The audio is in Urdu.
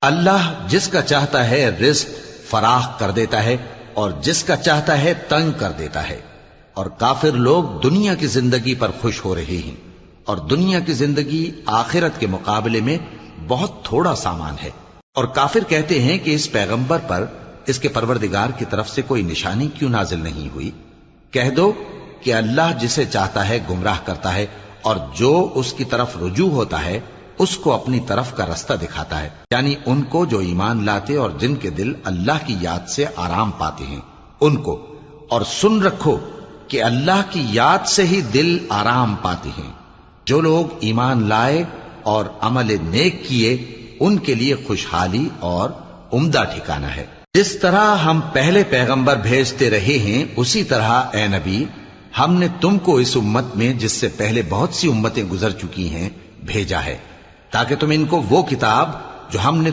اللہ جس کا چاہتا ہے رزق فراخ کر دیتا ہے اور جس کا چاہتا ہے تنگ کر دیتا ہے، اور کافر لوگ دنیا کی زندگی پر خوش ہو رہے ہیں، اور دنیا کی زندگی آخرت کے مقابلے میں بہت تھوڑا سامان ہے۔ اور کافر کہتے ہیں کہ اس پیغمبر پر اس کے پروردگار کی طرف سے کوئی نشانی کیوں نازل نہیں ہوئی؟ کہہ دو کہ اللہ جسے چاہتا ہے گمراہ کرتا ہے، اور جو اس کی طرف رجوع ہوتا ہے اس کو اپنی طرف کا رستہ دکھاتا ہے، یعنی ان کو جو ایمان لاتے اور جن کے دل اللہ کی یاد سے آرام پاتے ہیں ان کو۔ اور سن رکھو کہ اللہ کی یاد سے ہی دل آرام پاتے ہیں۔ جو لوگ ایمان لائے اور عمل نیک کیے ان کے لیے خوشحالی اور عمدہ ٹھکانہ ہے۔ جس طرح ہم پہلے پیغمبر بھیجتے رہے ہیں اسی طرح اے نبی ہم نے تم کو اس امت میں جس سے پہلے بہت سی امتیں گزر چکی ہیں بھیجا ہے، تاکہ تم ان کو وہ کتاب جو ہم نے